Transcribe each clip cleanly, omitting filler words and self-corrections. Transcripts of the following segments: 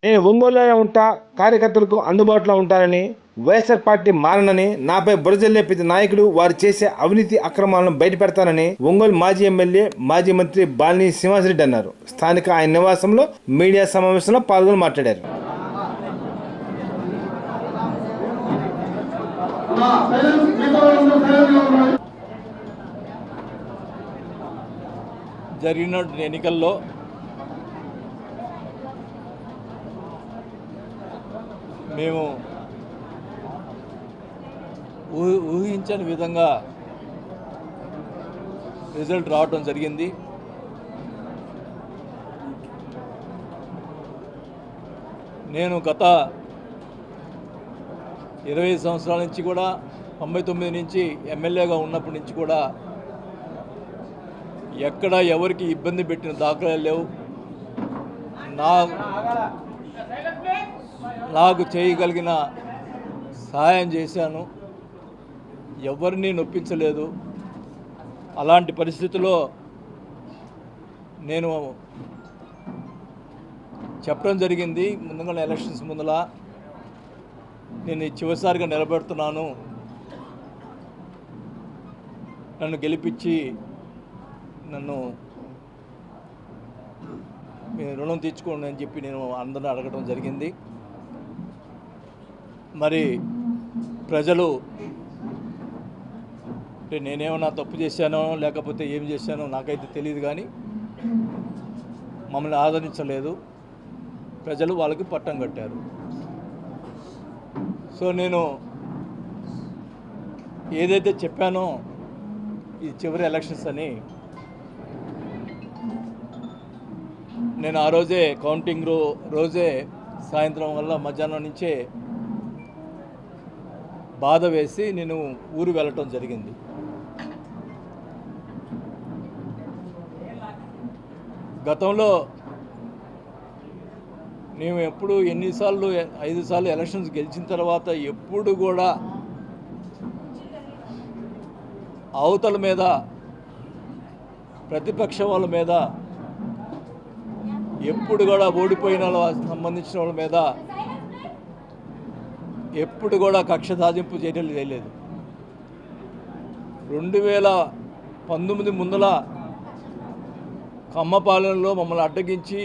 నేను ఒంగోలులోనే ఉంటా, కార్యకర్తలకు అందుబాటులో ఉంటానని, వైఎస్ఆర్ పార్టీ మారనని, నాపై బురజల్లే ప్రతి నాయకుడు వారు చేసే అవినీతి అక్రమాలను బయటపెడతానని ఒంగోలు మాజీ ఎమ్మెల్యే మాజీ మంత్రి బాలినేని శ్రీనివాసరెడ్డి అన్నారు. స్థానిక ఆయన నివాసంలో మీడియా సమావేశంలో పాల్గొని మాట్లాడారు. జరిగిన ఎన్నికల్లో మేము ఊహించని విధంగా రిజల్ట్ రావడం జరిగింది. నేను గత 20 సంవత్సరాల నుంచి కూడా 99 నుంచి ఎమ్మెల్యేగా ఉన్నప్పటి నుంచి కూడా ఎక్కడ ఎవరికి ఇబ్బంది పెట్టిన దాఖలాలు లేవు. నాకు చేయగలిగిన సహాయం చేశాను, ఎవరిని నొప్పించలేదు. అలాంటి పరిస్థితుల్లో నేను చెప్పడం జరిగింది ముందుగా ఎలక్షన్స్ ముందల, నేను చివరిసారిగా నిలబెడుతున్నాను, నన్ను గెలిపించి నన్ను మీ రుణం తీర్చుకోండి అని చెప్పి నేను అందరిని అడగడం జరిగింది. మరి ప్రజలు అంటే నేనేమన్నా తప్పు చేశానో లేకపోతే ఏం చేశానో నాకైతే తెలియదు, కానీ మమ్మల్ని ఆదరించలేదు. ప్రజలు వాళ్ళకి పట్టం కట్టారు. సో నేను ఏదైతే చెప్పానో ఈ చివరి ఎలక్షన్స్ అని, నేను ఆ రోజే కౌంటింగ్ రోజే సాయంత్రం వల్ల మధ్యాహ్నం నుంచే బాధ వేసి నేను ఊరు వెళ్ళటం జరిగింది. గతంలో మేము ఎప్పుడు 5 సార్లు ఎలక్షన్స్ గెలిచిన తర్వాత ఎప్పుడు కూడా అవతల మీద ప్రతిపక్ష వాళ్ళ మీద ఎప్పుడు కూడా ఓడిపోయిన సంబంధించిన వాళ్ళ మీద ఎప్పుడు కూడా కక్ష సాధింపు చర్యలు చేయలేదు. 2019 ముందల కమ్మపాలనలో మమ్మల్ని అడ్డగించి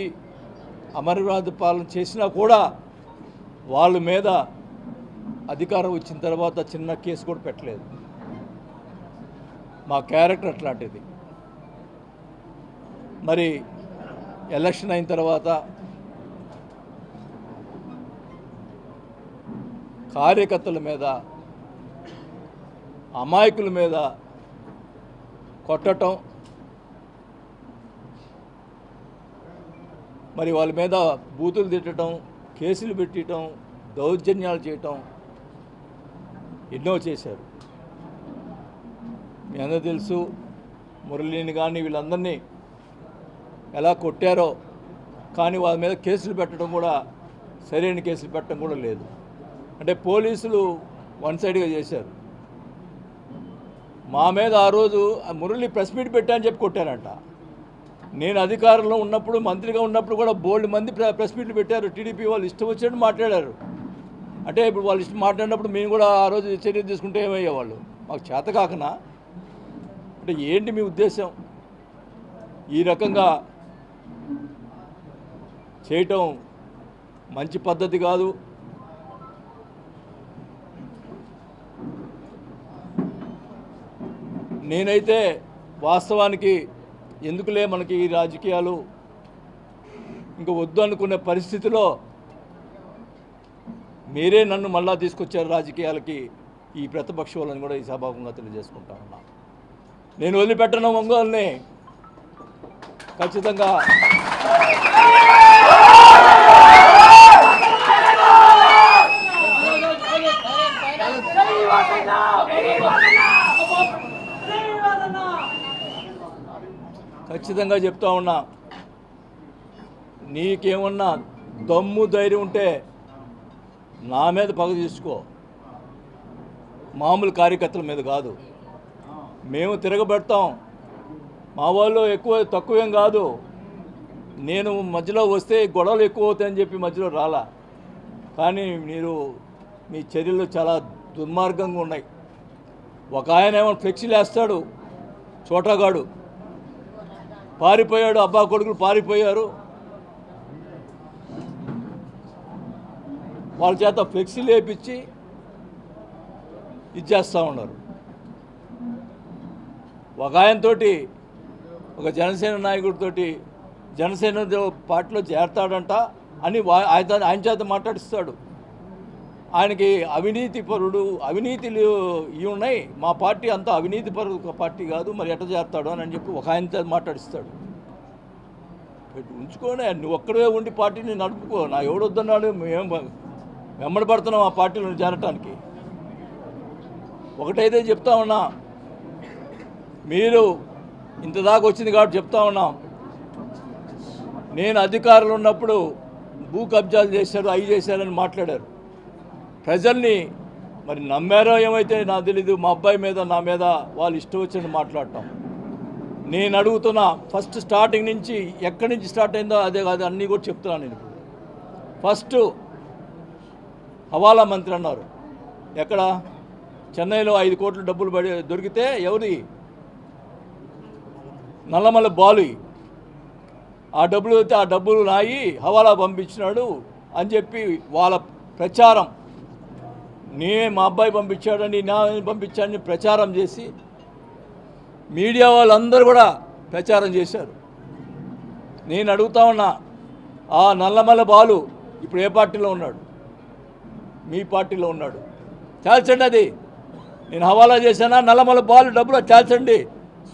అమరవాద పాలన చేసినా కూడా వాళ్ళ మీద అధికారం వచ్చిన తర్వాత చిన్న కేసు కూడా పెట్టలేదు. మా క్యారెక్టర్ అట్లాంటిది. మరి ఎలక్షన్ అయిన తర్వాత కార్యకర్తల మీద, అమాయకుల మీద కొట్టడం, మరి వాళ్ళ మీద బూతులు తిట్టడం, కేసులు పెట్టడం, దౌర్జన్యాలు చేయటం ఎన్నో చేశారు. మీ అందరూ తెలుసు. మురళీని కానీ వీళ్ళందరినీ ఎలా కొట్టారో, కానీ వాళ్ళ మీద కేసులు పెట్టడం కూడా, సరైన కేసులు పెట్టడం కూడా లేదు. అంటే పోలీసులు వన్ సైడ్గా చేశారు. మా మీద ఆ రోజు మురళి ప్రెస్ మీట్ పెట్టా అని చెప్పి కొట్టారంట. నేను అధికారంలో ఉన్నప్పుడు, మంత్రిగా ఉన్నప్పుడు కూడా బోల్డ్ మంది ప్రెస్ మీట్లు పెట్టారు. టీడీపీ వాళ్ళు ఇష్టం వచ్చినట్టు మాట్లాడారు. అంటే ఇప్పుడు వాళ్ళు ఇష్టం మాట్లాడినప్పుడు మేము కూడా ఆ రోజు చర్య తీసుకుంటే ఏమయ్యేవాళ్ళు? మాకు చేత కాకనా? అంటే ఏంటి మీ ఉద్దేశం? ఈ రకంగా చేయటం మంచి పద్ధతి కాదు. నేనైతే వాస్తవానికి ఎందుకులే మనకి ఈ రాజకీయాలు ఇంకా వద్దు అనుకునే పరిస్థితిలో మీరే నన్ను మళ్ళా తీసుకొచ్చారు రాజకీయాలకి, ఈ ప్రతిపక్ష వాళ్ళని కూడా ఈ సభాముఖంగా తెలియజేసుకుంటా ఉన్నా. నేను వదిలిపెట్టను ఒంగోలుని. ఖచ్చితంగా ఖచ్చితంగా చెప్తా ఉన్నా, నీకేమన్నా దమ్ము ధైర్యం ఉంటే నా మీద పగ తీసుకో, మామూలు కార్యకర్తల మీద కాదు. మేము తిరగబెడతాం, మా వాళ్ళు ఎక్కువ తక్కువేం కాదు. నేను మధ్యలో వస్తే గొడవలు ఎక్కువ అవుతాయని చెప్పి మధ్యలో రాలా. కానీ మీరు మీ చర్యలు చాలా దుర్మార్గంగా ఉన్నాయి. ఒక ఆయన ఏమో ఫ్లెక్సీలు వేస్తాడు, చోటగాడు పారిపోయాడు, అబ్బా కొడుకులు పారిపోయారు, వాళ్ళ చేత ఫ్లెక్సీలు వేయించి ఇచ్చేస్తూ ఉన్నారు. ఒక ఆయనతోటి, ఒక జనసేన నాయకుడితోటి జనసేన పార్టీలో చేరతాడంట అని ఆయన చేత మాట్లాడిస్తాడు. ఆయనకి అవినీతి పరుడు, అవినీతిలు ఇవి ఉన్నాయి, మా పార్టీ అంతా అవినీతి పరుడు పార్టీ కాదు, మరి ఎట్ట చేస్తాడు అని చెప్పి ఒక ఆయన చేత మాట్లాడిస్తాడు. ఉంచుకోనే, నువ్వు ఒక్కడే ఉండి పార్టీని నడుపుకో. నా ఎవడొద్దన్నాడు, మేము వెంబడి పడుతున్నాం ఆ పార్టీలో చేరటానికి. ఒకటైతే చెప్తా ఉన్నా, మీరు ఇంతదాకా వచ్చింది కాబట్టి చెప్తా ఉన్నాం, నేను అధికారులు ఉన్నప్పుడు భూ కబ్జాలు చేశారు, అవి చేశారని మాట్లాడారు. ప్రజల్ని మరి నమ్మారో ఏమైతే నాకు తెలీదు. మా అబ్బాయి మీద, నా మీద వాళ్ళు ఇష్టం వచ్చినట్టు మాట్లాడటం. నేను అడుగుతున్నా, ఫస్ట్ స్టార్టింగ్ నుంచి ఎక్కడి నుంచి స్టార్ట్ అయిందో అదే కాదు, అన్నీ కూడా చెప్తున్నాను నేను. ఫస్ట్ హవాలా మంత్రి అన్నారు. ఎక్కడ? చెన్నైలో 5 కోట్ల డబ్బులు దొరికితే ఎవరి? నల్లమల్ల బాలు. ఆ డబ్బులు అయితే ఆ డబ్బులు నాయి, హవాలా పంపించినాడు అని చెప్పి వాళ్ళ ప్రచారం. మా అబ్బాయి పంపించాడని, నా పంపించాడని ప్రచారం చేసి మీడియా వాళ్ళందరూ కూడా ప్రచారం చేశారు. నేను అడుగుతా ఉన్నా, ఆ నల్లమల్ల బాలు ఇప్పుడు ఏ పార్టీలో ఉన్నాడు? మీ పార్టీలో ఉన్నాడు. తేల్చండి అది. నేను హవాలా చేశానా, నల్లమల్ల బాలు డబ్బులు తేల్చండి.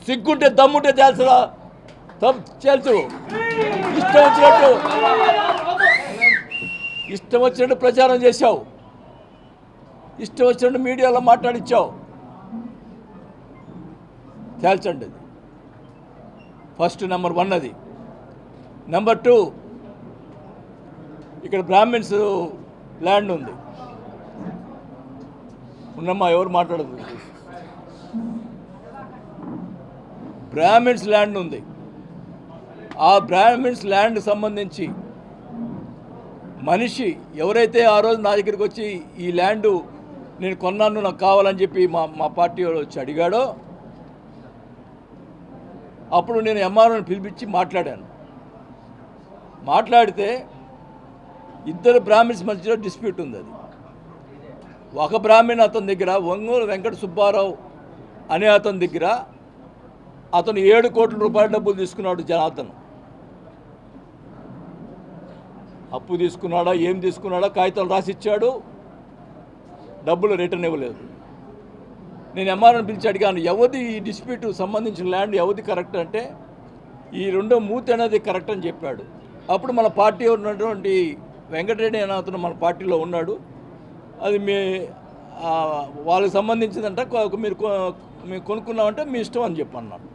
సిగ్గుంటే దమ్ముంటే తేల్చరా, తేల్చు. ఇష్టం వచ్చినట్టు ప్రచారం చేశావు, ఇష్టం వచ్చినట్టు మీడియాలో మాట్లాడించావు. తేల్చండి అది. ఫస్ట్ నెంబర్ 1 అది. నెంబర్ 2, ఇక్కడ బ్రాహ్మిన్స్ ల్యాండ్ ఉంది. ఉన్నమ్మా, ఎవరు మాట్లాడదు. బ్రాహ్మిన్స్ ల్యాండ్ ఉంది. ఆ బ్రాహ్మిన్స్ ల్యాండ్ సంబంధించి మనిషి ఎవరైతే ఆ రోజు నా దగ్గరికి వచ్చి ఈ ల్యాండు నేను కొన్నాను, నాకు కావాలని చెప్పి మా పార్టీ వచ్చి అడిగాడో, అప్పుడు నేను ఎంఆర్ఓని పిలిపించి మాట్లాడాను. మాట్లాడితే ఇద్దరు బ్రాహ్మిన్స్ మధ్యలో డిస్ప్యూట్ ఉంది. అది ఒక బ్రాహ్మణ్ అతని దగ్గర, ఒంగోలు వెంకట సుబ్బారావు అనే అతని దగ్గర అతను 7 కోట్ల రూపాయల డబ్బులు తీసుకున్నాడు. జనార్దన్ అప్పు తీసుకున్నాడా, ఏం తీసుకున్నాడా, కాగితాలు రాసిచ్చాడు, డబ్బులు రిటర్న్ ఇవ్వలేదు. నేను ఎంఆర్ఓని పిలిచి అడిగాను, ఎవరిది ఈ డిస్ప్యూట్ సంబంధించిన ల్యాండ్, ఎవరిది కరెక్ట్ అంటే ఈ రెండో మూతి అనేది కరెక్ట్ అని చెప్పాడు. అప్పుడు మన పార్టీ ఉన్నటువంటి వెంకటరెడ్డి అనే అతను మన పార్టీలో ఉన్నాడు. అది వాళ్ళకి సంబంధించిందంటే మీరు కొనుక్కున్నామంటే మీ ఇష్టం అని చెప్పన్నాడు.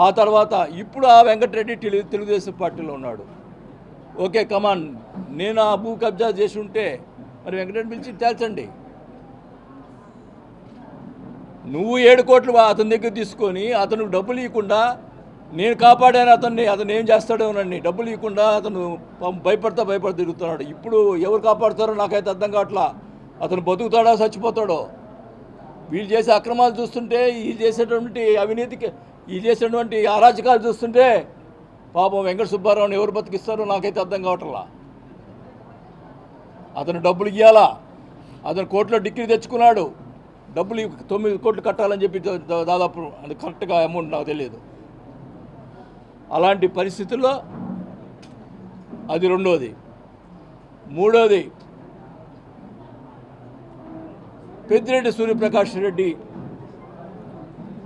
ఆ తర్వాత ఇప్పుడు ఆ వెంకటరెడ్డి తెలుగుదేశం పార్టీలో ఉన్నాడు. ఓకే కమాన్, నేను ఆ భూ కబ్జా చేసి ఉంటే మరి వెంకటరెడ్డి పిలిచి తేల్చండి. నువ్వు 7 కోట్లు అతని దగ్గర తీసుకొని అతను డబ్బులు ఇవ్వకుండా, నేను కాపాడాను అతన్ని, అతను ఏం చేస్తాడోనని డబ్బులు ఇవ్వకుండా అతను భయపడతా తిరుగుతున్నాడు. ఇప్పుడు ఎవరు కాపాడుతారో నాకైతే అర్థం కావట్లా. అతను బతుకుతాడో చచ్చిపోతాడో. వీళ్ళు చేసే అక్రమాలు చూస్తుంటే, వీళ్ళు చేసేటువంటి అవినీతికి, వీళ్ళు చేసేటువంటి అరాచకాలు చూస్తుంటే పాపం వెంకట సుబ్బారావుని ఎవరు బతికిస్తారో నాకైతే అర్థం కావట్లా. అతను డబ్బులు ఇవ్వాలా, అతను కోర్టులో డిగ్రీ తెచ్చుకున్నాడు, డబ్బులు 9 కోట్లు కట్టాలని చెప్పి దాదాపు అది కరెక్ట్గా అమౌంట్ నాకు తెలియదు. అలాంటి పరిస్థితుల్లో అది రెండోది. మూడోది, పెద్దిరెడ్డి సూర్యప్రకాష్ రెడ్డి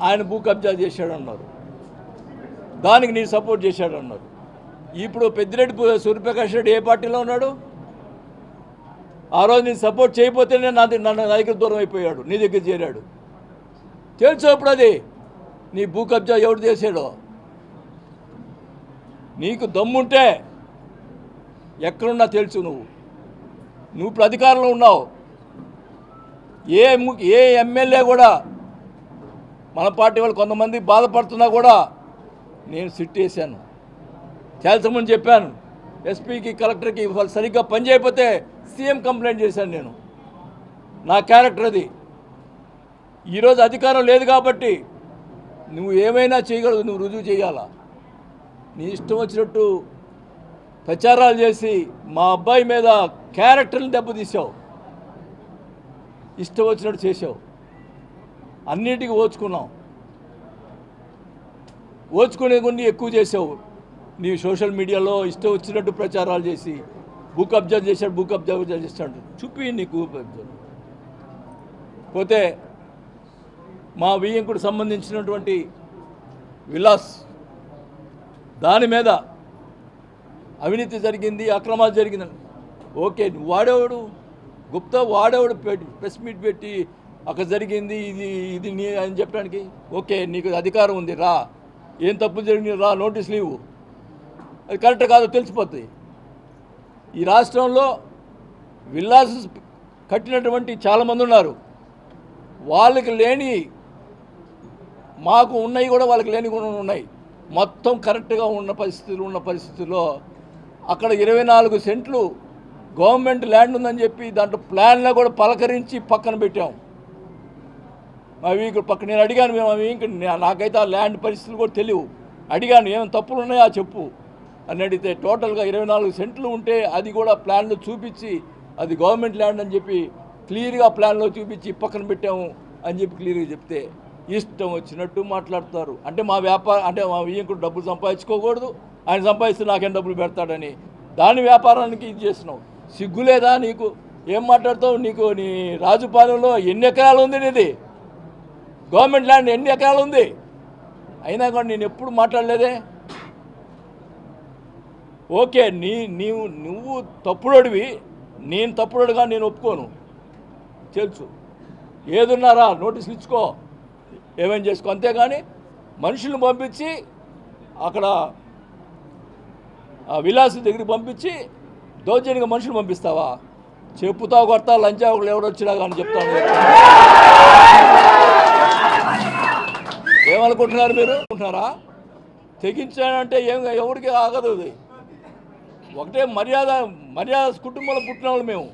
ఆయన భూ కబ్జా చేశాడన్నారు, దానికి నేను సపోర్ట్ చేశాడన్నారు. ఇప్పుడు పెద్దిరెడ్డి సూర్యప్రకాష్ రెడ్డి ఏ పార్టీలో ఉన్నాడు? ఆ రోజు నేను సపోర్ట్ చేయకపోతేనే నా దగ్గర దూరం అయిపోయాడు, నీ దగ్గర చేరాడు. తెలుసు ఇప్పుడు అది నీ భూ కబ్జా ఎవడు చేశాడో. నీకు దమ్ముంటే ఎక్కడున్నా తెలుసు. నువ్వు ఇప్పుడు అధికారంలో ఉన్నావు. ఏ ఎమ్మెల్యే కూడా మన పార్టీ వాళ్ళు కొంతమంది బాధపడుతున్నా కూడా నేను సిట్ వేసాను. చాలామంది చెప్పాను, ఎస్పీకి కలెక్టర్కి వాళ్ళు సరిగ్గా పనిచేయకపోతే సీఎం కంప్లైంట్ చేశాను. నేను నా క్యారెక్టర్ అది. ఈరోజు అధికారం లేదు కాబట్టి నువ్వు ఏమైనా చేయగలవు, నువ్వు రుజువు చేయాలా. నీ ఇష్టం వచ్చినట్టు ప్రచారాలు చేసి మా అబ్బాయి మీద క్యారెక్టర్ని దెబ్బతీసావు, ఇష్టం వచ్చినట్టు చేసావు. అన్నిటికీ ఓచుకునే కొన్ని ఎక్కువ చేసావు. నీ సోషల్ మీడియాలో ఇష్టం వచ్చినట్టు ప్రచారాలు చేసి బుక్ అబ్జర్వ్ చేశాడు చూపి నీకు. పోతే మా వియ్యంకుడు సంబంధించినటువంటి విలాస్ దాని మీద అవినీతి జరిగింది, అక్రమాలు జరిగిందని ఓకే. వాడేవాడు గుప్తా, వాడేవాడు ప్రెస్ మీట్ పెట్టి అక్కడ జరిగింది ఇది నీ అని చెప్పడానికి ఓకే. నీకు అధికారం ఉంది, రా. ఏం తప్పు జరిగింది, రా, నోటీస్ లీవు. అది కరెక్ట్ కాదో తెలిసిపోతుంది. ఈ రాష్ట్రంలో విల్లాస్ కట్టినటువంటి చాలామంది ఉన్నారు. వాళ్ళకి లేని మాకు ఉన్నాయి కూడా, వాళ్ళకి లేని కూడా ఉన్నాయి. మొత్తం కరెక్ట్గా ఉన్న పరిస్థితుల్లో అక్కడ 24 సెంట్లు గవర్నమెంట్ ల్యాండ్ ఉందని చెప్పి దాంట్లో ప్లాన్లో కూడా పలకరించి పక్కన పెట్టాం. అవి పక్కన నేను అడిగాను, మేము అవి నాకైతే ఆ ల్యాండ్ పరిస్థితులు కూడా తెలియవు. అడిగాను, ఏమైనా తప్పులు ఉన్నాయా చెప్పు అని అడిగితే టోటల్గా 24 సెంట్లు ఉంటే అది కూడా ప్లాన్లో చూపించి అది గవర్నమెంట్ ల్యాండ్ అని చెప్పి క్లియర్గా ప్లాన్లో చూపించి పక్కన పెట్టాము అని చెప్పి క్లియర్గా చెప్తే ఇష్టం వచ్చినట్టు మాట్లాడతారు. అంటే మా వియ్యంకుడు డబ్బులు సంపాదించుకోకూడదు, ఆయన సంపాదిస్తే నాకేం డబ్బులు పెడతాడని దాని వ్యాపారానికి ఇది చేసినావు. సిగ్గులేదా నీకు? ఏం మాట్లాడతావు? నీకు నీ రాజుపాలెంలో ఎన్ని ఎకరాలు ఉంది? నీది గవర్నమెంట్ ల్యాండ్ ఎన్ని ఎకరాలు ఉంది? అయినా కూడా నేను ఎప్పుడు మాట్లాడలేదే. ఓకే, నువ్వు తప్పుడోడివి, నేను తప్పుడోడుగా నేను ఒప్పుకోను, తెలుసు. ఏదున్నారా నోటీసులు ఇచ్చుకో, ఏమేం చేసుకో, అంతేగాని మనుషులను పంపించి అక్కడ ఆ విలాస్ దగ్గరికి పంపించి దౌర్జన్యంగా మనుషులు పంపిస్తావా? చెప్పుతావు, కొడతా, లంచా ఒకళ్ళు ఎవరు వచ్చినా కానీ చెప్తాను. ఏమనుకుంటున్నారు మీరు? అనుకుంటున్నారా తెగించానంటే ఎవరికి ఆగదు. అది ఒకటే మర్యాద కుటుంబంలో పుట్టిన వాళ్ళు మేము.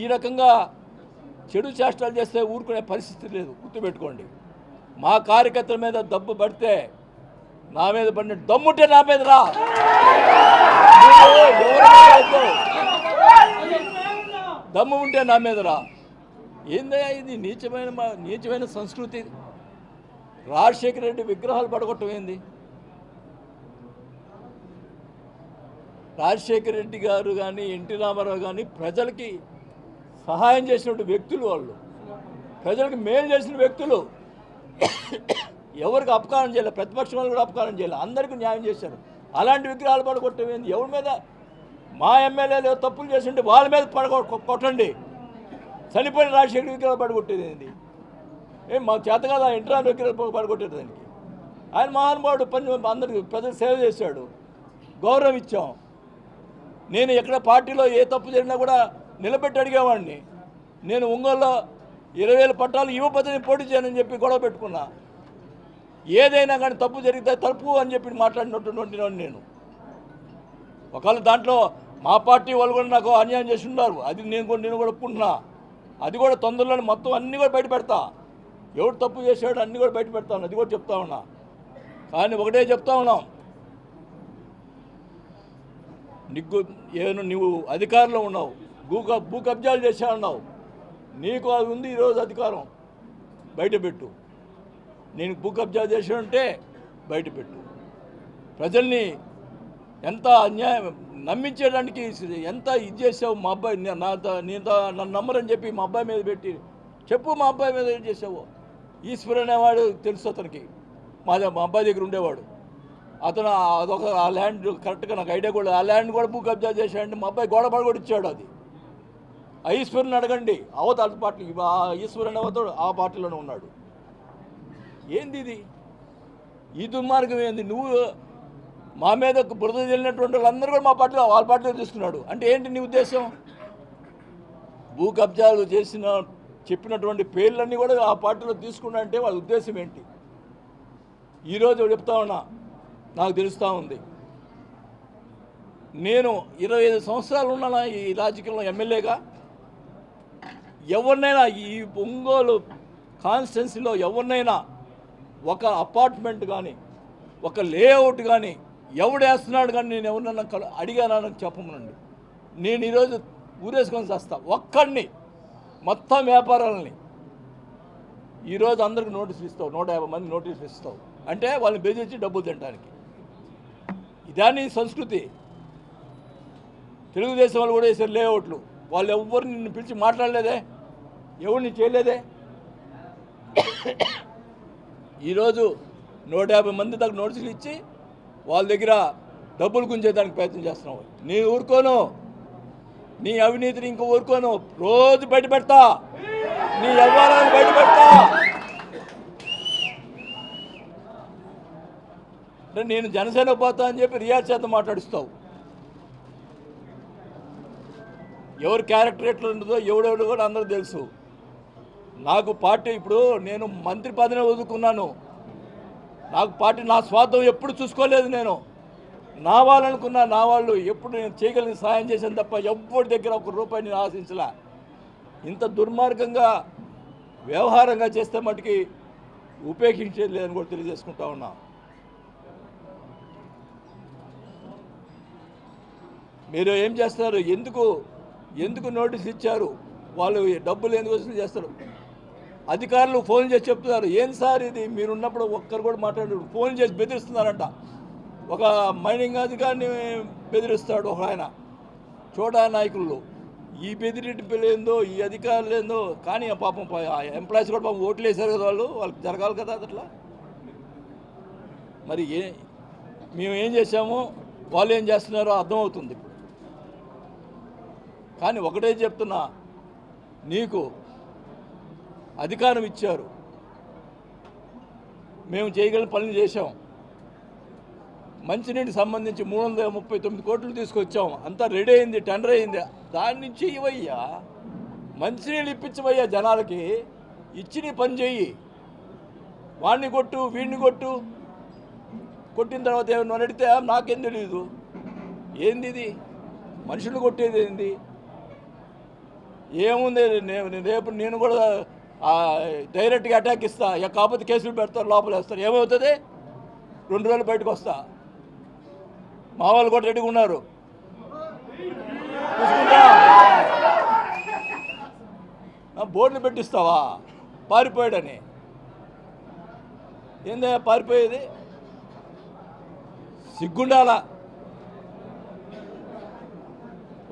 ఈ రకంగా చెడు చేష్టాలు చేస్తే ఊరుకునే పరిస్థితి లేదు, గుర్తుపెట్టుకోండి. మా కార్యకర్తల మీద దెబ్బ పడితే నా మీద పడిన దమ్ముంటే నా మీద రా. దమ్ము ఉంటే నా మీద రా. ఏందయ్యా ఇది? నీచమైన సంస్కృతి. రాజశేఖర రెడ్డి విగ్రహాలు పడగొట్టం ఏంది? రాజశేఖర రెడ్డి గారు కానీ ఎన్టీ రామారావు కానీ ప్రజలకి సహాయం చేసినటువంటి వ్యక్తులు, వాళ్ళు ప్రజలకు మేలు చేసిన వ్యక్తులు. ఎవరికి అపకారం చేయలేదు, ప్రతిపక్షం వాళ్ళు కూడా అపకారం చేయలేదు, అందరికీ న్యాయం చేశారు. అలాంటి విగ్రహాలు పడగొట్టేది ఎవరి మీద? మా ఎమ్మెల్యేలు తప్పులు చేసింటే వాళ్ళ మీద కొట్టండి. చనిపోయిన రాజశేఖర విగ్రహాలు పడగొట్టేది ఏంది? మాకు చేత కదా ఎన్టీ రామారావు విగ్రహాలు పడగొట్టేది దానికి. ఆయన మహానుభావుడు, అందరికి ప్రజలు సేవ చేశాడు, గౌరవం ఇచ్చాం. నేను ఎక్కడ పార్టీలో ఏ తప్పు జరిగినా కూడా నిలబెట్టి అడిగేవాడిని. నేను ఒంగోలులో 20,000 పట్టాలు యువపతిని పోటీ చేయనని చెప్పి గొడవ పెట్టుకున్నా. ఏదైనా కానీ తప్పు జరిగితే తప్పు అని చెప్పి మాట్లాడినటువంటి నేను. ఒకవేళ దాంట్లో మా పార్టీ వాళ్ళు కూడా నాకు అన్యాయం చేసి ఉన్నారు, అది నేను కూడా ఒప్పుకుంటున్నా. అది కూడా తొందరలోనే మొత్తం అన్నీ కూడా బయట పెడతా. ఎవడు తప్పు చేసాడు అన్నీ కూడా బయట పెడతాను, అది కూడా చెప్తా ఉన్నా. కానీ ఒకటే చెప్తా ఉన్నాం, నువ్వు అధికారంలో ఉన్నావు, భూ కబ్జాలు చేసా ఉన్నావు, నీకు అది ఉంది ఈరోజు అధికారం, బయటపెట్టు. నేను భూ కబ్జా చేసానంటే బయటపెట్టు. ప్రజల్ని ఎంత అన్యాయం నమ్మించేయడానికి ఎంత ఇది చేసావు. మా అబ్బాయి నన్ను నమ్మరని చెప్పి మా అబ్బాయి మీద పెట్టి చెప్పు, మా అబ్బాయి మీద ఏం చేసావు. ఈశ్వర్ అనేవాడు తెలుసు అతనికి, మా అబ్బాయి దగ్గర ఉండేవాడు. అతను అదొక ఆ ల్యాండ్ కరెక్ట్గా నాకు ఐడియా కూడా, ఆ ల్యాండ్ కూడా భూ కబ్జా చేశాడంటే మా అబ్బాయి గోడబడి కూడా ఇచ్చాడు. అది ఆ ఈశ్వరుని అడగండి, అవతల పార్టీ ఈశ్వరు అనేవాడు ఆ పార్టీలోనే ఉన్నాడు. ఏంది ఇది? ఈ దుర్మార్గం ఏంది? నువ్వు మా మీద బురద చెల్లినటువంటి వాళ్ళందరూ కూడా మా పార్టీలో వాళ్ళ పార్టీలో తీసుకున్నాడు. అంటే ఏంటి నీ ఉద్దేశం? భూ కబ్జాలు చేసిన చెప్పినటువంటి పేర్లన్నీ కూడా ఆ పార్టీలో తీసుకున్నా అంటే వాళ్ళ ఉద్దేశం ఏంటి? ఈరోజు చెప్తా ఉన్నా, నాకు తెలుస్తూ ఉంది. నేను 25 సంవత్సరాలు ఉన్నాను ఈ రాజకీయంలో ఎమ్మెల్యేగా. ఎవరినైనా ఈ ఒంగోలు కాన్స్టిట్యున్సీలో ఎవరినైనా ఒక అపార్ట్మెంట్ కానీ ఒక లేఅవుట్ కానీ ఎవడేస్తున్నాడు కానీ నేను ఎవరినైనా అడిగానని చెప్పమనండి. నేను ఈరోజు ఊరేసుకొని చేస్తా ఒక్కడిని మొత్తం వ్యాపారాలని. ఈరోజు అందరికి నోటీసులు ఇస్తావు, 150 మంది నోటీసులు ఇస్తావు అంటే వాళ్ళని బెదిరించి డబ్బులు తినడానికి. ఇదాని సంస్కృతి. తెలుగుదేశం వాళ్ళు కూడా వేసారు లేఅవుట్లు. వాళ్ళు ఎవ్వరు నిన్ను పిలిచి మాట్లాడలేదే, ఎవరిని చేయలేదే. ఈరోజు 150 మంది దాకా నోటీసులు ఇచ్చి వాళ్ళ దగ్గర డబ్బులు గుంజేదానికి ప్రయత్నం చేస్తున్నావు. నేను ఊరుకోను, నీ అవినీతిని ఇంకో ఊరుకోను. రోజు బయట పెడతా, నీ వ్యవహారాన్ని బయట పెడతా. అంటే నేను జనసేన పోతా అని చెప్పి రియాజ్ చేత మాట్లాడిస్తావు. ఎవరు క్యారెక్టర్ ఎట్లా ఉంటుందో ఎవడెవడు కూడా అందరూ తెలుసు. నాకు పార్టీ ఇప్పుడు నేను మంత్రి పదవిని వదులుకున్నాను. నాకు పార్టీ నా స్వార్థం ఎప్పుడు చూసుకోలేదు. నేను నా వాళ్ళనుకున్నా, నా వాళ్ళు ఎప్పుడు నేను చేయగలిగిన సాయం చేశాను తప్ప ఎవ్వరి దగ్గర ఒక రూపాయి నేను ఆశించలే. ఇంత దుర్మార్గంగా వ్యవహారంగా చేస్తే మటుకి ఉపేక్షించేది లేదని కూడా తెలియజేసుకుంటా ఉన్నా. మీరు ఏం చేస్తారు? ఎందుకు నోటీస్ ఇచ్చారు? వాళ్ళు డబ్బులు ఎందుకు వసూలు చేస్తారు? అధికారులు ఫోన్ చేసి చెప్తున్నారు, ఏం సార్ ఇది మీరున్నప్పుడు ఒక్కరు కూడా మాట్లాడారు. ఫోన్ చేసి బెదిరిస్తున్నారంట. ఒక మైనింగ్ అధికారిని బెదిరిస్తాడు ఒక ఆయన, చోటా నాయకులు. ఈ బెదిరింపులు ఏందో, ఈ అధికారులు ఏందో. కానీ పాపం ఎంప్లాయీస్ కూడా పాపం ఓట్లు వేశారు కదా, వాళ్ళకి జరగాలి కదా అట్లా. మరి మేము ఏం చేశామో వాళ్ళు ఏం చేస్తున్నారో అర్థమవుతుంది. కానీ ఒకటే చెప్తున్నా, నీకు అధికారం ఇచ్చారు, మేము చేయగలిగిన పనులు చేశాం. మంచినీటికి సంబంధించి 339 కోట్లు తీసుకొచ్చాం. అంతా రెడీ అయింది, టెండర్ అయింది. దాని నుంచి ఇవయ్యా మంచినీళ్ళు ఇప్పించవయ్యా జనాలకి. ఇచ్చి నీ పని చెయ్యి. వాడిని కొట్టు, వీడిని కొట్టిన తర్వాత ఏమన్నా అడిగితే నాకేం తెలియదు. ఏంది ఇది? మనుషులు కొట్టేది ఏంది? ఏముంది? రేపు నేను కూడా డైరెక్ట్గా అటాక్ ఇస్తా. కాకపోతే కేసులు పెడతారు, లోపల వేస్తారు. ఏమవుతుంది? 2 రోజులు బయటకు వస్తా. మా వాళ్ళు కూడా రెడీగా ఉన్నారు. బోర్డులు పెట్టిస్తావా పారిపోయాడని? ఏందా పారిపోయేది? సిగ్గుండాలా.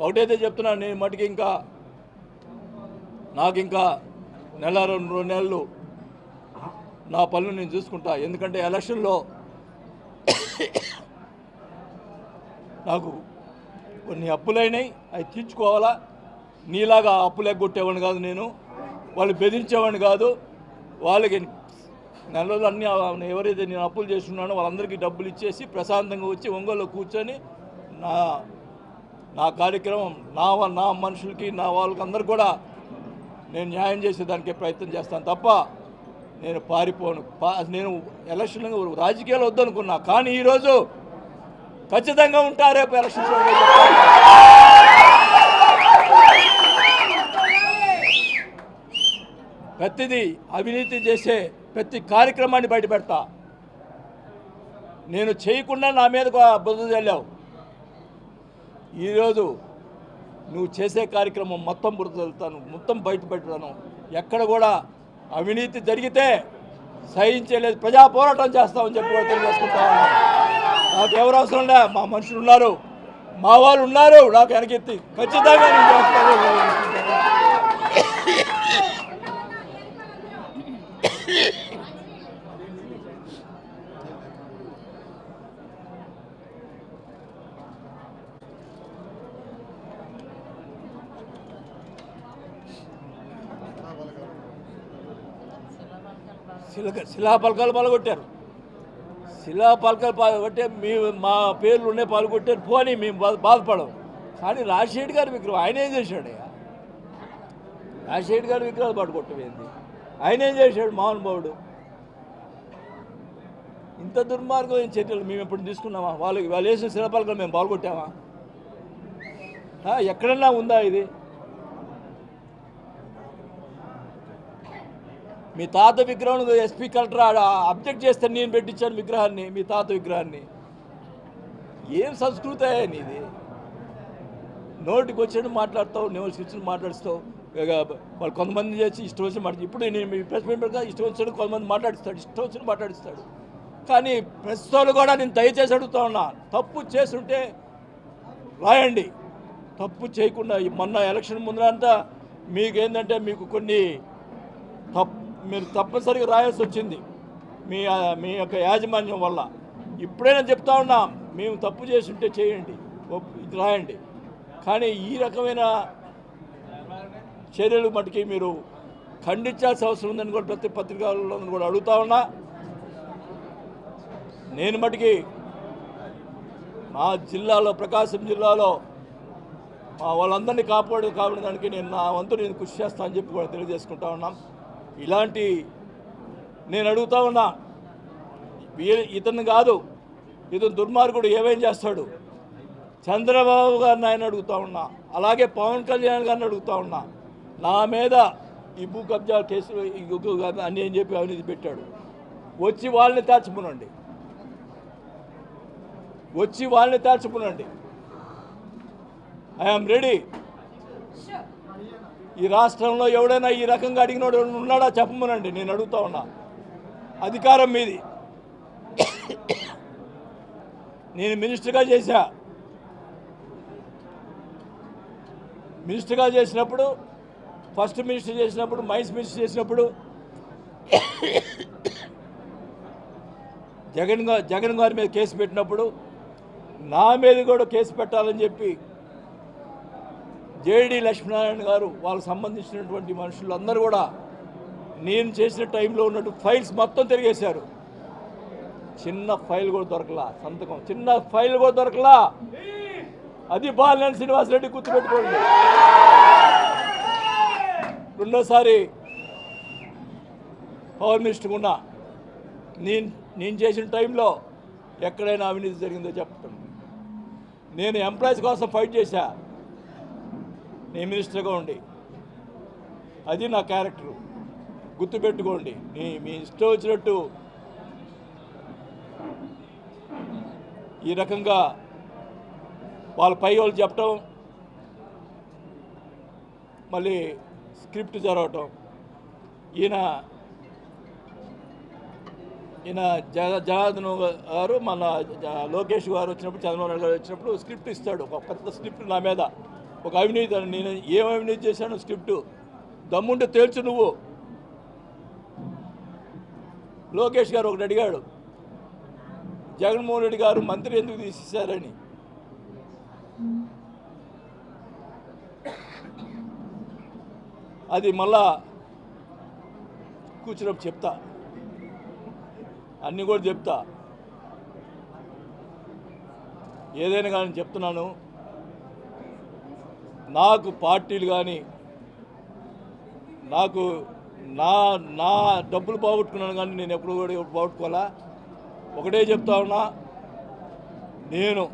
ఒకటైతే చెప్తున్నాను, నేను మటుకి నాకు ఇంకా 1-2 నెలలు నా పనులు నేను చూసుకుంటా. ఎందుకంటే ఎలక్షన్లో నాకు కొన్ని అప్పులైనాయి, అవి తీర్చుకోవాలా. నీలాగా అప్పులు ఎగ్గొట్టేవాడిని కాదు నేను, వాళ్ళు బెదిరించేవాడిని కాదు. వాళ్ళకి నెల రోజులు అన్నీ ఎవరైతే నేను అప్పులు చేస్తున్నానో వాళ్ళందరికీ డబ్బులు ఇచ్చేసి ప్రశాంతంగా వచ్చి ఒంగోలులో కూర్చొని నా కార్యక్రమం నా మనుషులకి, నా వాళ్ళకి అందరు కూడా నేను న్యాయం చేసేదానికే ప్రయత్నం చేస్తాను తప్ప నేను పారిపోను. నేను ఎలక్షన్ రాజకీయాలు వద్దనుకున్నా, కానీ ఈరోజు ఖచ్చితంగా ఉంటా. రేపు ఎలక్షన్స్లో ప్రతిదీ అవినీతి చేసే ప్రతి కార్యక్రమాన్ని బయట పెడతా. నేను చేయకుండా నా మీదకు బుద్ధ చల్లావు. ఈరోజు నువ్వు చేసే కార్యక్రమం మొత్తం బురద చల్లుతాను, మొత్తం బయట పెడతాను. ఎక్కడ కూడా అవినీతి జరిగితే సహించలేదు, ప్రజా పోరాటం చేస్తామని చెప్పి కూడా తెలియజేసుకుంటా ఉన్నాను. నాకు ఎవరు అవసరం లే, మా మనుషులు ఉన్నారు, మా వాళ్ళు ఉన్నారు. నాకు వెనకెత్తి ఖచ్చితంగా నేను చేస్తాను. శిలాపలకాలు పలగొట్టారు. శిలాపలకాలు అంటే మీ మా పేర్లు ఉన్నాయి పాల్గొట్టారు పోనీ మేము బాధపడం. కానీ రాజశేఖర్ గారి విగ్రహం ఆయన ఏం చేశాడు? రాజశేఖర్ గారి విగ్రహాలు పట్టుకొట్టమైంది, ఆయన ఏం చేశాడు? మహానుభావుడు. ఇంత దుర్మార్గమైన చర్యలు మేము ఎప్పుడు తీసుకున్నామా? వాళ్ళు వేసిన శిలాపలకాలు మేము పాల్గొట్టామా? ఎక్కడన్నా ఉందా ఇది? మీ తాత విగ్రహం ఎస్పీ కలెక్టర్ అబ్జెక్ట్ చేస్తే నేను పెట్టించాను విగ్రహాన్ని, మీ తాత విగ్రహాన్ని. ఏం సంస్కృతి నీది? నోటికి వచ్చినట్టు మాట్లాడతావు, నోటికి వచ్చినట్టు మాట్లాడుస్తావు. వాళ్ళు కొంతమంది చేసి ఇష్టం వచ్చి మాట్లాడు. ఇప్పుడు నేను మీ ప్రెస్ మీట్ పెడతా, ఇష్టం వచ్చినట్టు కొంతమంది మాట్లాడిస్తాడు, ఇష్టం వచ్చినట్టు మాట్లాడిస్తాడు. కానీ ప్రస్తుతాలు కూడా నేను దయచేసి అడుగుతా ఉన్నా, తప్పు చేస్తుంటే రాయండి, తప్పు చేయకుండా. మొన్న ఎలక్షన్ ముందరంతా మీకేంటంటే మీకు కొన్ని మీరు తప్పనిసరిగా రాయాల్సి వచ్చింది మీ యొక్క యాజమాన్యం వల్ల. ఇప్పుడైనా చెప్తా ఉన్నా, మేము తప్పు చేస్తుంటే చేయండి, ఇది రాయండి. కానీ ఈ రకమైన చర్యలు మటుకి మీరు ఖండించాల్సిన అవసరం ఉందని కూడా ప్రతి పత్రికల్లో కూడా అడుగుతా ఉన్నా. నేను మటుకి మా జిల్లాలో, ప్రకాశం జిల్లాలో మా వాళ్ళందరినీ కాపాడడానికి నేను నా వంతు నేను కృషి చేస్తానని చెప్పి కూడా తెలియజేసుకుంటా ఉన్నాం. ఇలాంటి నేను అడుగుతా ఉన్నా, ఇతను కాదు, ఇతను దుర్మార్గుడు ఏమేం చేస్తాడు? చంద్రబాబు గారిని ఆయన అడుగుతా ఉన్నా, అలాగే పవన్ కళ్యాణ్ గారిని అడుగుతా ఉన్నా. నా మీద ఈ భూ కబ్జా కేసులు అన్నీ అని చెప్పి అవినీతి పెట్టాడు. వచ్చి వాళ్ళని తేల్చుకునండి, వచ్చి వాళ్ళని తేల్చుకునండి. I'm ready. ఈ రాష్ట్రంలో ఎవడైనా ఈ రకంగా అడిగినోడు ఉన్నాడా చెప్పమనండి, నేను అడుగుతా ఉన్నా. అధికారం మీది. నేను మినిస్టర్గా చేసినప్పుడు ఫస్ట్ మినిస్టర్ చేసినప్పుడు, మైన్స్ మినిస్టర్ చేసినప్పుడు జగన్ గారి మీద కేసు పెట్టినప్పుడు నా మీద కూడా కేసు పెట్టాలని చెప్పి జేడి లక్ష్మీనారాయణ గారు, వాళ్ళకు సంబంధించినటువంటి మనుషులు అందరూ కూడా నేను చేసిన టైంలో ఉన్నట్టు ఫైల్స్ మొత్తం తిరిగేశారు. చిన్న ఫైల్ కూడా దొరకలా, సంతకం చిన్న ఫైల్ కూడా దొరకలా. అది బాలినేని శ్రీనివాసరెడ్డి గుర్తుపెట్టుకోండి. రెండోసారి పవర్ మినిస్టర్ ఉన్నా నేను చేసిన టైంలో ఎక్కడైనా అవినీతి జరిగిందో చెప్పటం. నేను ఎంప్లాయీస్ కోసం ఫైట్ చేశా నేను మినిస్టర్గా ఉండి. అది నా క్యారెక్టరు, గుర్తుపెట్టుకోండి. మీ ఇష్టం వచ్చినట్టు ఈ రకంగా వాళ్ళ పై వాళ్ళు చెప్పటం, మళ్ళీ స్క్రిప్ట్ జరగటం. ఈయన జనార్దన్ గారు, మన లోకేష్ గారు వచ్చినప్పుడు, చంద్రబాబు నాయుడు గారు వచ్చినప్పుడు స్క్రిప్ట్ ఇస్తాడు, ఒక పెద్ద స్క్రిప్ట్ నా మీద. ఒక అవినీతి, నేను ఏం అవినీతి చేశాను స్క్రిప్టు దమ్ముంటే తేల్చు నువ్వు. లోకేష్ గారు ఒకటి అడిగాడు, జగన్మోహన్ రెడ్డి గారు మంత్రి ఎందుకు తీసేశారని. అది మళ్ళా కూర్చున్నప్పుడు చెప్తా, అన్నీ కూడా చెప్తా. ఏదైనా కానీ చెప్తున్నాను, నాకు పార్టీలు కానీ, నాకు నా డబ్బులు పోగొట్టుకున్నాను కానీ నేను ఎప్పుడు కూడా పోగొట్టుకోవాలా. ఒకటే చెప్తా ఉన్నా, నేను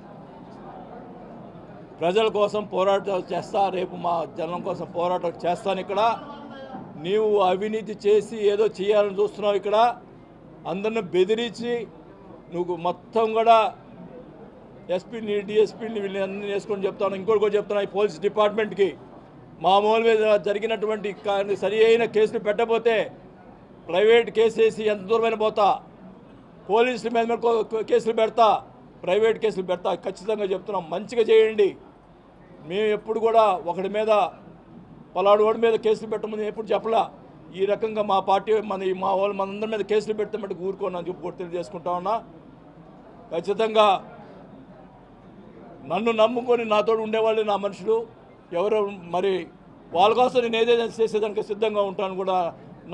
ప్రజల కోసం పోరాటం చేస్తా, రేపు మా జనం కోసం పోరాటం చేస్తాను. ఇక్కడ నీవు అవినీతి చేసి ఏదో చేయాలని చూస్తున్నావు. ఇక్కడ అందరిని బెదిరించి నువ్వు మొత్తం కూడా ఎస్పీని, డిఎస్పీని వీళ్ళని అందరినీ వేసుకొని చెప్తాను. ఇంకోటి కూడా చెప్తాను, ఈ పోలీస్ డిపార్ట్మెంట్కి మామూలు మీద జరిగినటువంటి సరి అయిన కేసులు పెట్టకపోతే ప్రైవేట్ కేసు వేసి ఎంత దూరమైన పోతా, పోలీసుల మీద కేసులు పెడతా, ప్రైవేట్ కేసులు పెడతా. ఖచ్చితంగా చెప్తున్నాం, మంచిగా చేయండి. మేము ఎప్పుడు కూడా ఒకటి మీద పలాడు వాడి మీద కేసులు పెట్టమని ఎప్పుడు చెప్పలా. ఈ రకంగా మా పార్టీ మా వాళ్ళు మనందరి మీద కేసులు పెడితే మటుకు ఊరుకోనని చెప్పి కూడా తెలియజేసుకుంటా ఉన్నా. ఖచ్చితంగా నన్ను నమ్ముకొని నాతో ఉండేవాళ్ళు నా మనుషులు ఎవరు, మరి వాళ్ళ కోసం నేను ఏదైనా చేసేదానికి సిద్ధంగా ఉంటాను కూడా.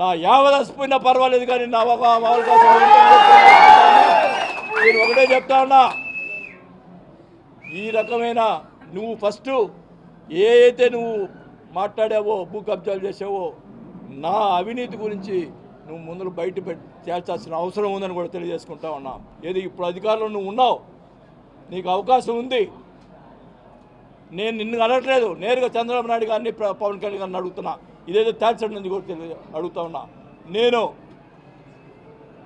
నా యావదసిపోయినా పర్వాలేదు, కానీ నా వాళ్ళ కోసం నేను ఒకటే చెప్తా ఉన్నా, ఈ రకమైన నువ్వు ఫస్ట్ అయితే నువ్వు మాట్లాడావో భూ కబ్జాలు చేసావో నా అవినీతి గురించి నువ్వు ముందు బయట తేల్చాల్సిన అవసరం ఉందని కూడా తెలియజేసుకుంటా ఉన్నా. ఏది ఇప్పుడు అధికారంలో నువ్వు ఉన్నావు, నీకు అవకాశం ఉంది. నేను నిన్ను అనట్లేదు, నేరుగా చంద్రబాబు నాయుడు గారిని పవన్ కళ్యాణ్ గారిని అడుగుతున్నా, ఇదేదో తేల్చండి కూడా అడుగుతా ఉన్నా. నేను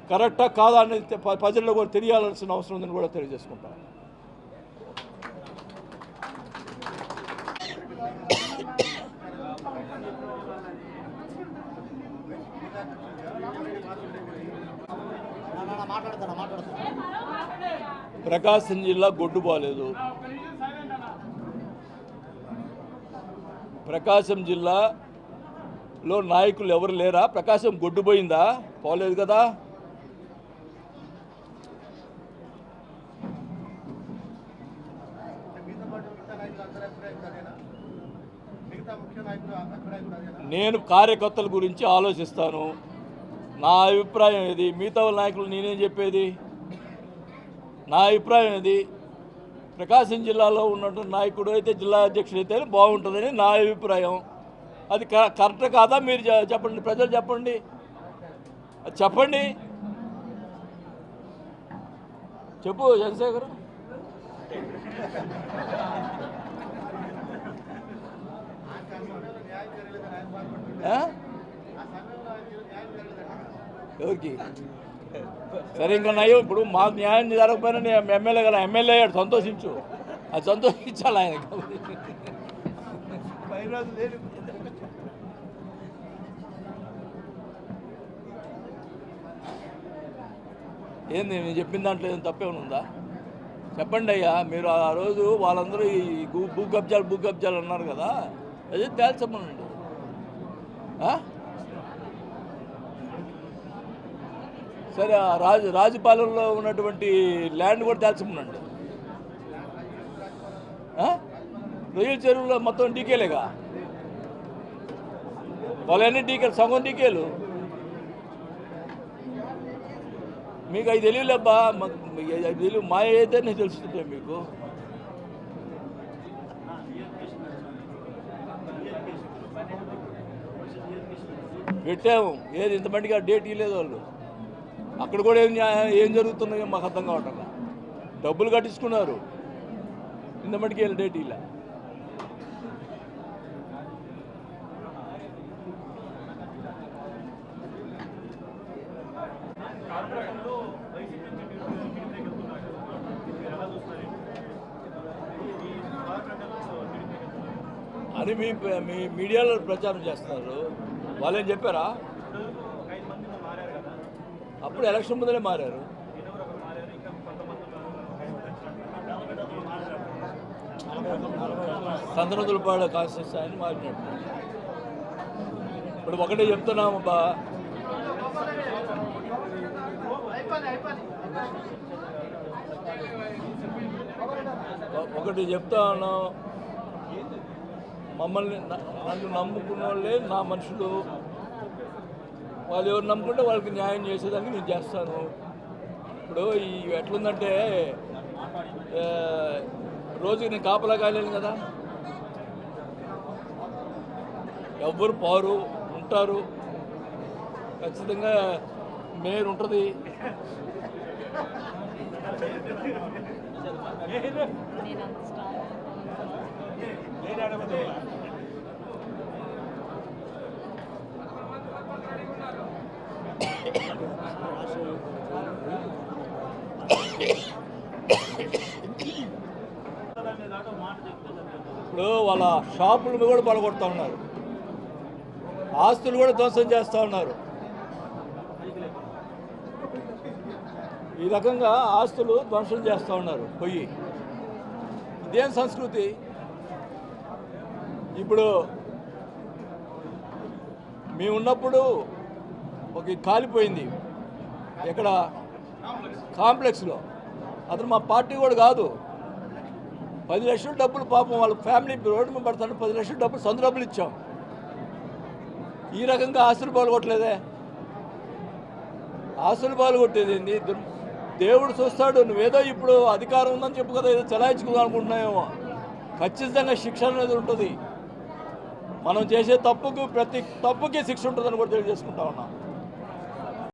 కరెక్టా కాదా అనేది ప్రజల్లో కూడా తెలియాల్సిన అవసరం ఉందని కూడా తెలియజేసుకుంటాను. ప్రకాశం జిల్లా గొడ్డు బాలేదు. ప్రకాశం జిల్లాలో నాయకులు ఎవరు లేరా? ప్రకాశం గొడ్డు పోయిందా? పోలేదు కదా. నేను కార్యకర్తల గురించి ఆలోచిస్తాను. నా అభిప్రాయం ఏది, మిగతా నాయకులు నేనేం చెప్పేది? నా అభిప్రాయం ఏది, ప్రకాశం జిల్లాలో ఉన్నటువంటి నాయకుడు అయితే జిల్లా అధ్యక్షుడు అయితే బాగుంటుందని నా అభిప్రాయం. అది కరెక్ట్ కాదా మీరు చెప్పండి, ప్రజలు చెప్పండి, అది చెప్పండి. చెప్పు చంద్రశేఖర్. ఎవరికి సరే ఇంకా నయ్యో, ఇప్పుడు మాకు న్యాయం జరగకపోయినా నేను ఎమ్మెల్యే కదా, ఎమ్మెల్యే అయ్యాడు, సంతోషించు. అది సంతోషించాలి ఆయన. ఏంది నేను చెప్పిన దాంట్లో ఏం తప్పేమైనా ఉందా? చెప్పండి అయ్యా. మీరు ఆ రోజు వాళ్ళందరూ ఈ భూ కబ్జాలు అన్నారు కదా, అదే తేల్చమనండి. సరే, రాజపాలెంలో ఉన్నటువంటి ల్యాండ్ కూడా తేల్చమనండి. రొయ్యల చెరువులో మొత్తం డీకేలేగా, వాళ్ళన్నీ డీకేలు, సగం డీకేలు. మీకు అవి తెలియలేబ్బా, అవి తెలియదు. మాయ అయితేనే తెలుస్తుంటే మీకు. పెట్టాము, ఏది ఇంతమందికి డేట్ ఇవ్వలేదు వాళ్ళు. అక్కడ కూడా ఏం జరుగుతున్నాయో మాకు అర్థం కావటం. డబ్బులు కట్టించుకున్నారు, ఇంతమందికి వెళ్ళి డేట్ ఇలా. అని మీ మీడియాలో ప్రచారం చేస్తున్నారు. వాళ్ళేం చెప్పారా? అప్పుడు ఎలక్షన్ ముందరే మారారు. సంతనదులపాడు కాన్స్టిట్యూన్సీ అని మారినట్టు. ఇప్పుడు ఒకటే చెప్తున్నామబ్బా, ఒకటి చెప్తా ఉన్నాం, మమ్మల్ని నన్ను నమ్ముకున్న వాళ్ళే నా మనుషులు. వాళ్ళు ఎవరు నమ్ముకుంటే వాళ్ళకి న్యాయం చేసేదానికి నేను చేస్తాను. ఇప్పుడు ఈ ఎట్లుందంటే, రోజుకి నేను కాపలా కాయలేను కదా. ఎవ్వరు పారు ఉంటారు, ఖచ్చితంగా మేయర్ ఉంటుంది. ఇప్పుడు వాళ్ళ షాపులు కూడా పడగొడతా ఉన్నారు, ఆస్తులు కూడా ధ్వంసం చేస్తూ ఉన్నారు. ఈ రకంగా ఆస్తులు ధ్వంసం చేస్తూ ఉన్నారు పోయి. ఇదేం సంస్కృతి? ఇప్పుడు మేము ఉన్నప్పుడు ఒక కాలిపోయింది ఎక్కడ, కాంప్లెక్స్లో. అతను మా పార్టీ కూడా కాదు. 10 లక్షల డబ్బులు పాపం వాళ్ళ ఫ్యామిలీ రోడ్డు మీద పడతాను, 10 లక్షల డబ్బులు సొంత డబ్బులు ఇచ్చాం. ఈ రకంగా ఆస్తులు పాల్గొట్టలేదే. ఆస్తులు పాల్గొట్టేది ఏంది? దేవుడు చూస్తాడు. నువ్వేదో ఇప్పుడు అధికారం ఉందని చెప్పు కదా, ఏదో చలాయించుకుందాం అనుకుంటున్నాయేమో. ఖచ్చితంగా శిక్ష అనేది ఉంటుంది. మనం చేసే తప్పుకు ప్రతి తప్పుకి శిక్ష ఉంటుందని కూడా తెలియజేసుకుంటా ఉన్నా.